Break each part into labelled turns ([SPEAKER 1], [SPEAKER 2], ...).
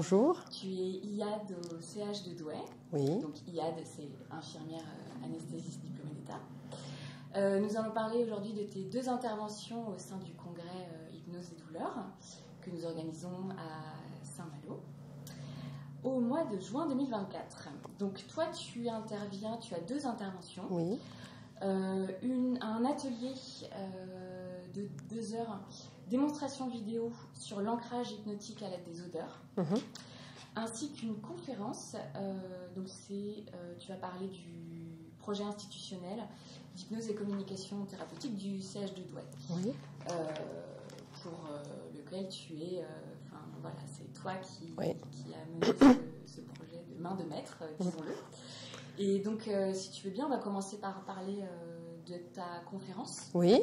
[SPEAKER 1] Bonjour.
[SPEAKER 2] Tu es IAD au CH de Douai.
[SPEAKER 1] Oui.
[SPEAKER 2] Donc IAD, c'est infirmière anesthésiste diplômée d'État. Nous allons parler aujourd'hui de tes 2 interventions au sein du congrès Hypnose et douleurs que nous organisons à Saint-Malo au mois de juin 2024. Donc toi, tu interviens, tu as 2 interventions.
[SPEAKER 1] Oui.
[SPEAKER 2] Un atelier de 2 heures, démonstration vidéo sur l'ancrage hypnotique à l'aide des odeurs, ainsi qu'une conférence. Donc tu vas parler du projet institutionnel d'hypnose et communication thérapeutique du CH de Douai, pour lequel tu es, voilà, c'est toi qui a mené ce projet de main de maître, disons-le. Et donc, si tu veux bien, on va commencer par parler de ta conférence.
[SPEAKER 1] Oui.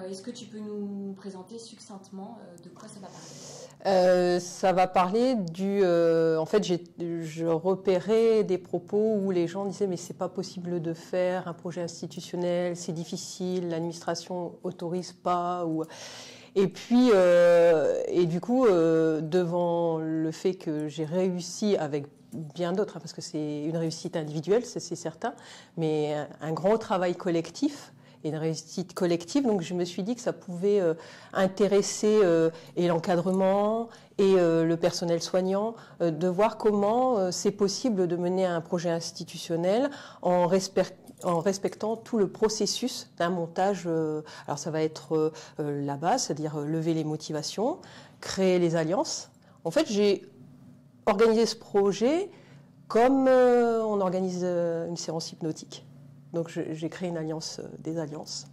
[SPEAKER 2] Est-ce que tu peux nous présenter succinctement de quoi ça va parler ?
[SPEAKER 1] Ça va parler du... en fait, je repérais des propos où les gens disaient « mais c'est pas possible de faire un projet institutionnel, c'est difficile, l'administration autorise pas ». Et puis, et du coup, devant le fait que j'ai réussi avec bien d'autres, parce que c'est une réussite individuelle, c'est certain, mais un grand travail collectif et une réussite collective. Donc je me suis dit que ça pouvait intéresser et l'encadrement et le personnel soignant, de voir comment c'est possible de mener un projet institutionnel en respectant tout le processus d'un montage. Alors ça va être la base, c'est-à-dire lever les motivations, créer les alliances. En fait, j'ai organisé ce projet comme on organise une séance hypnotique. Donc j'ai créé une alliance, des alliances,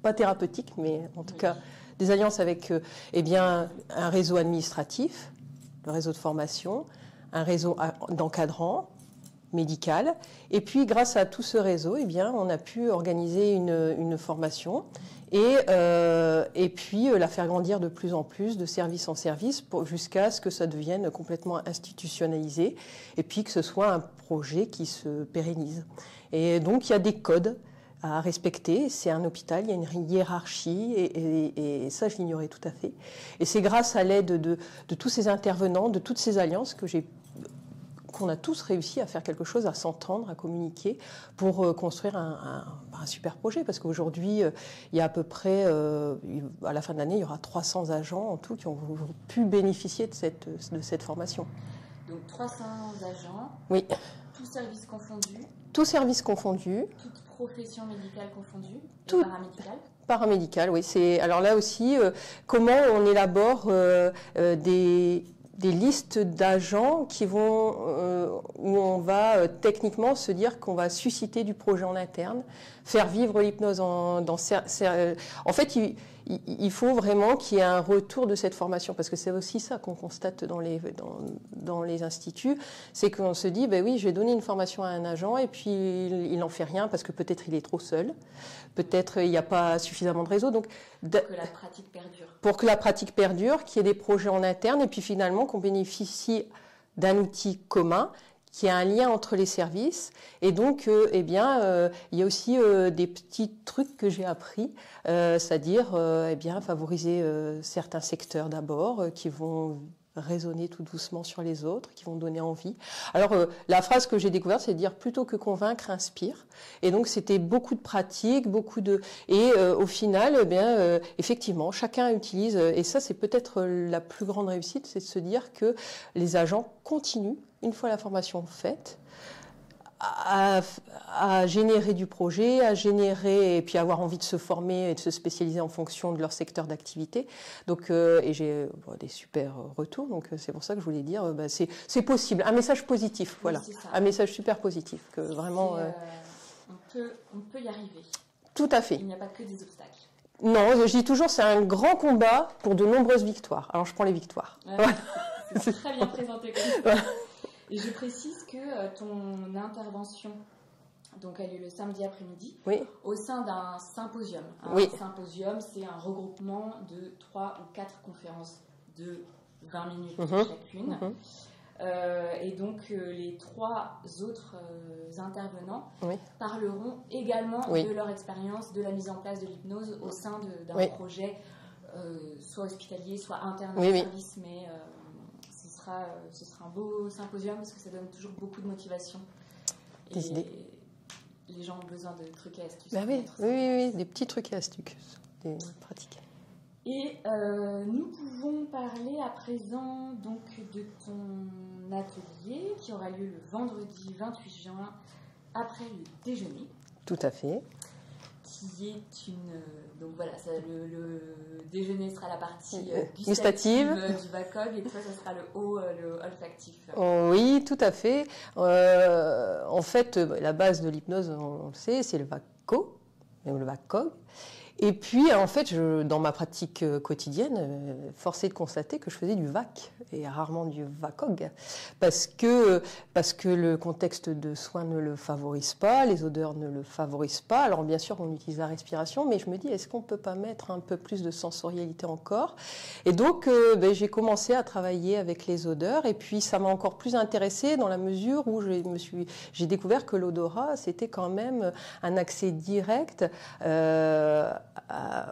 [SPEAKER 1] pas thérapeutiques, mais en tout cas des alliances avec un réseau administratif, le réseau de formation, un réseau d'encadrants médical. Et puis grâce à tout ce réseau, on a pu organiser une formation et puis la faire grandir de plus en plus, de service en service, jusqu'à ce que ça devienne complètement institutionnalisé et puis que ce soit un projet qui se pérennise. Et donc il y a des codes à respecter. C'est un hôpital, il y a une hiérarchie et ça je l'ignorais tout à fait. Et c'est grâce à l'aide de tous ces intervenants, de toutes ces alliances qu'on a tous réussi à faire quelque chose, à s'entendre, à communiquer pour construire un super projet. Parce qu'aujourd'hui, il y a à peu près, à la fin de l'année, il y aura 300 agents en tout qui ont pu bénéficier de cette formation.
[SPEAKER 2] Donc 300 agents.
[SPEAKER 1] Oui.
[SPEAKER 2] Tous services confondus.
[SPEAKER 1] Tous services confondus.
[SPEAKER 2] Toutes professions médicales confondues.
[SPEAKER 1] Tout.
[SPEAKER 2] Paramédicales.
[SPEAKER 1] Paramédical, oui. Alors là aussi, comment on élabore des listes d'agents qui vont où on va techniquement se dire qu'on va susciter du projet en interne, faire vivre l'hypnose en fait, il faut vraiment qu'il y ait un retour de cette formation, parce que c'est aussi ça qu'on constate dans les instituts, c'est qu'on se dit oui, je vais donner une formation à un agent et puis il n'en fait rien parce que peut-être il est trop seul, peut-être il n'y a pas suffisamment de réseau, donc
[SPEAKER 2] pour que la pratique perdure.
[SPEAKER 1] Pour que la pratique perdure, qu'il y ait des projets en interne et puis finalement qu'on bénéficie d'un outil commun qui a un lien entre les services. Et donc, il y a aussi des petits trucs que j'ai appris, c'est-à-dire favoriser certains secteurs d'abord qui vont résonner tout doucement sur les autres, qui vont donner envie. Alors, la phrase que j'ai découverte, c'est de dire plutôt que convaincre, inspire. Et donc, c'était beaucoup de pratique, au final, effectivement, chacun utilise, et ça, c'est peut-être la plus grande réussite, c'est de se dire que les agents continuent, une fois la formation faite, à générer du projet, et puis avoir envie de se former et de se spécialiser en fonction de leur secteur d'activité. Donc, et j'ai des super retours. Donc, c'est pour ça que je voulais dire, c'est possible. Un message positif, voilà.
[SPEAKER 2] Oui,
[SPEAKER 1] un message super positif que vraiment.
[SPEAKER 2] On peut y arriver.
[SPEAKER 1] Tout à fait.
[SPEAKER 2] Il n'y a pas que des obstacles.
[SPEAKER 1] Non, je dis toujours, c'est un grand combat pour de nombreuses victoires. Alors, je prends les victoires.
[SPEAKER 2] C'est très bien présenté comme ça. Et je précise que ton intervention, donc elle est le samedi après-midi, au sein d'un symposium. Un symposium, c'est un regroupement de 3 ou 4 conférences de 20 minutes chacune. Et donc les 3 autres intervenants parleront également de leur expérience de la mise en place de l'hypnose au sein d'un projet soit hospitalier, soit interne au service, mais sera un beau symposium parce que ça donne toujours beaucoup de motivation.
[SPEAKER 1] Des idées.
[SPEAKER 2] Les gens ont besoin de trucs et astuces.
[SPEAKER 1] Bah oui, des petits trucs et astuces, des pratiques.
[SPEAKER 2] Et nous pouvons parler à présent donc de ton atelier qui aura lieu le vendredi 28 juin après le déjeuner.
[SPEAKER 1] Tout à fait.
[SPEAKER 2] Qui est donc voilà, le déjeuner sera la partie
[SPEAKER 1] gustative
[SPEAKER 2] du VACOG et toi ça sera le olfactif.
[SPEAKER 1] Oui, tout à fait. En fait, la base de l'hypnose, on le sait, c'est le VACO, même le VACOG. Et puis, en fait, dans ma pratique quotidienne, force est de constater que je faisais du VAC et rarement du VACOG. Parce que le contexte de soins ne le favorise pas, les odeurs ne le favorisent pas. Alors, bien sûr, on utilise la respiration, mais je me dis, est-ce qu'on ne peut pas mettre un peu plus de sensorialité encore? Et donc, j'ai commencé à travailler avec les odeurs. Et puis, ça m'a encore plus intéressée dans la mesure où j'ai découvert que l'odorat, c'était quand même un accès direct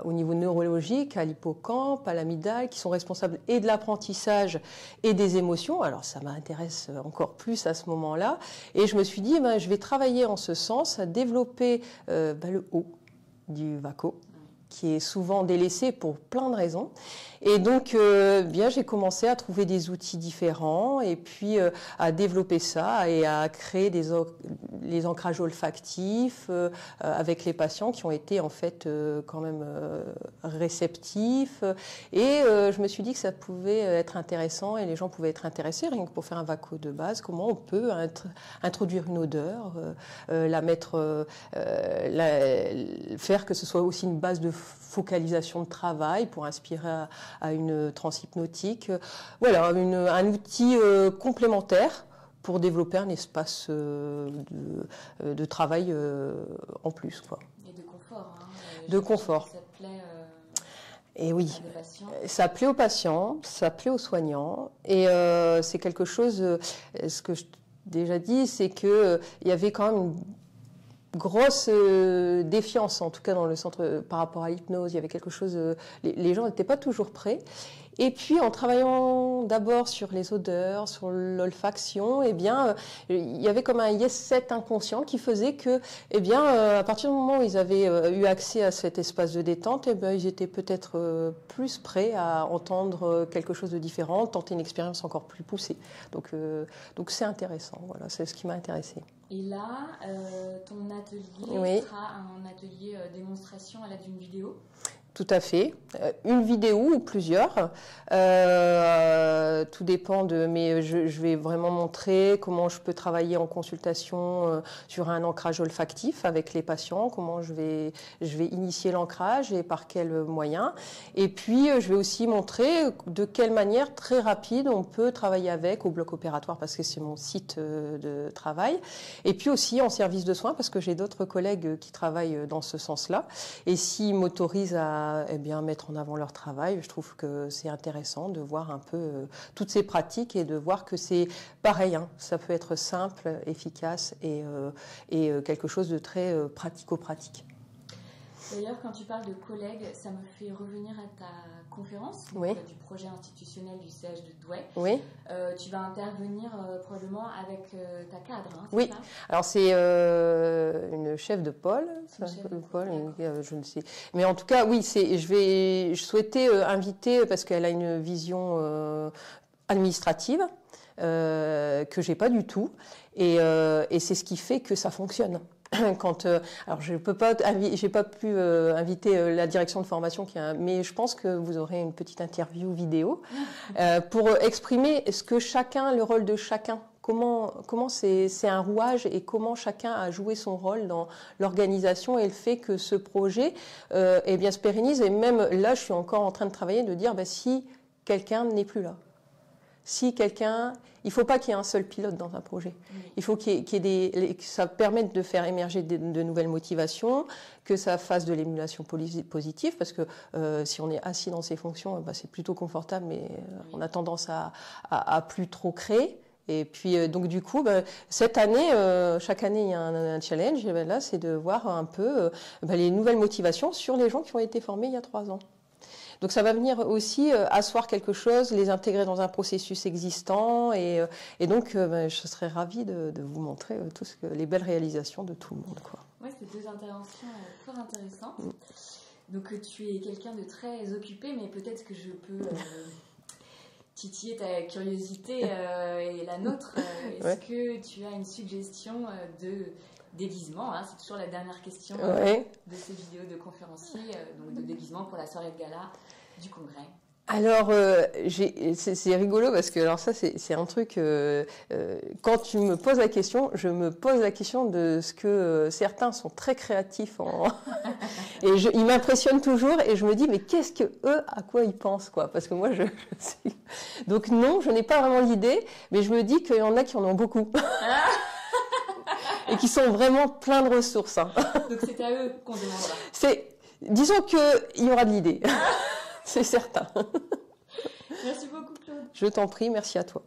[SPEAKER 1] au niveau neurologique, à l'hippocampe, à l'amygdale, qui sont responsables et de l'apprentissage et des émotions. Alors ça m'intéresse encore plus à ce moment-là. Et je me suis dit, je vais travailler en ce sens, à développer le haut du VACO, qui est souvent délaissé pour plein de raisons. Et donc, j'ai commencé à trouver des outils différents et puis à développer ça et à créer les ancrages olfactifs avec les patients qui ont été en fait quand même réceptifs. Et je me suis dit que ça pouvait être intéressant et les gens pouvaient être intéressés rien que pour faire un VACO de base. Comment on peut introduire une odeur, faire que ce soit aussi une base de focalisation de travail pour inspirer à une transe hypnotique. Voilà, un outil complémentaire pour développer un espace de travail en plus, quoi.
[SPEAKER 2] Et de confort.
[SPEAKER 1] De confort.
[SPEAKER 2] Ça te plaît
[SPEAKER 1] et oui,
[SPEAKER 2] à des patients.
[SPEAKER 1] Ça plaît aux patients, ça plaît aux soignants. Et c'est quelque chose, ce que je t'ai déjà dit, c'est qu'il y avait quand même une grosse défiance, en tout cas dans le centre par rapport à l'hypnose. Il y avait quelque chose, les gens n'étaient pas toujours prêts. Et puis en travaillant d'abord sur les odeurs, sur l'olfaction, il y avait comme un yes set inconscient qui faisait que, à partir du moment où ils avaient eu accès à cet espace de détente, ils étaient peut-être plus prêts à entendre quelque chose de différent, tenter une expérience encore plus poussée. Donc c'est intéressant. Voilà, c'est ce qui m'a intéressée.
[SPEAKER 2] Et là, ton atelier sera un atelier démonstration à l'aide d'une vidéo.
[SPEAKER 1] Tout à fait. Une vidéo ou plusieurs. Tout dépend mais je vais vraiment montrer comment je peux travailler en consultation sur un ancrage olfactif avec les patients, comment je vais initier l'ancrage et par quels moyens. Et puis, je vais aussi montrer de quelle manière très rapide on peut travailler avec au bloc opératoire parce que c'est mon site de travail. Et puis aussi en service de soins parce que j'ai d'autres collègues qui travaillent dans ce sens-là. Et s'ils m'autorisent à mettre en avant leur travail. Je trouve que c'est intéressant de voir un peu toutes ces pratiques et de voir que c'est pareil. Ça peut être simple, efficace et quelque chose de très pratico-pratique.
[SPEAKER 2] D'ailleurs, quand tu parles de collègues, ça me fait revenir à ta conférence du projet institutionnel du CH de Douai.
[SPEAKER 1] Oui.
[SPEAKER 2] Tu vas intervenir probablement avec ta cadre.
[SPEAKER 1] Oui.
[SPEAKER 2] Ça ?
[SPEAKER 1] Alors c'est une chef de pôle. Je ne sais. Mais en tout cas, oui. Je souhaitais inviter parce qu'elle a une vision administrative que j'ai pas du tout, et c'est ce qui fait que ça fonctionne. Alors j'ai pas pu inviter la direction de formation mais je pense que vous aurez une petite interview vidéo pour exprimer le rôle de chacun. Comment c'est un rouage et comment chacun a joué son rôle dans l'organisation et le fait que ce projet se pérennise. Et même là, je suis encore en train de travailler, de dire si quelqu'un n'est plus là. Il ne faut pas qu'il y ait un seul pilote dans un projet. Il faut qu'il y ait que ça permette de faire émerger de nouvelles motivations, que ça fasse de l'émulation positive, parce que si on est assis dans ses fonctions, c'est plutôt confortable, mais on a tendance à plus trop créer. Et puis donc du coup, cette année, chaque année il y a un challenge. Et là, c'est de voir un peu les nouvelles motivations sur les gens qui ont été formés il y a 3 ans. Donc ça va venir aussi asseoir quelque chose, les intégrer dans un processus existant et donc je serais ravie de vous montrer les belles réalisations de tout le monde, quoi.
[SPEAKER 2] Ouais, c'est deux interventions fort intéressantes. Donc tu es quelqu'un de très occupé, mais peut-être que je peux titiller ta curiosité et la nôtre. Est-ce que tu as une suggestion de déguisement, hein, c'est toujours la dernière question de ces vidéos de conférenciers, donc de déguisement pour la soirée de gala du congrès.
[SPEAKER 1] Alors, c'est rigolo parce que alors ça, c'est un truc, quand tu me poses la question, je me pose la question de ce que certains sont très créatifs et ils m'impressionnent toujours et je me dis, mais qu'est-ce que eux, à quoi ils pensent, quoi? Parce que moi, je sais. Donc non, je n'ai pas vraiment d'idée, mais je me dis qu'il y en a qui en ont beaucoup. Et qui sont vraiment plein de ressources. Hein.
[SPEAKER 2] Donc c'est à eux qu'on demandera.
[SPEAKER 1] Disons qu'il y aura de l'idée. C'est certain.
[SPEAKER 2] Merci beaucoup, Claude.
[SPEAKER 1] Je t'en prie, merci à toi.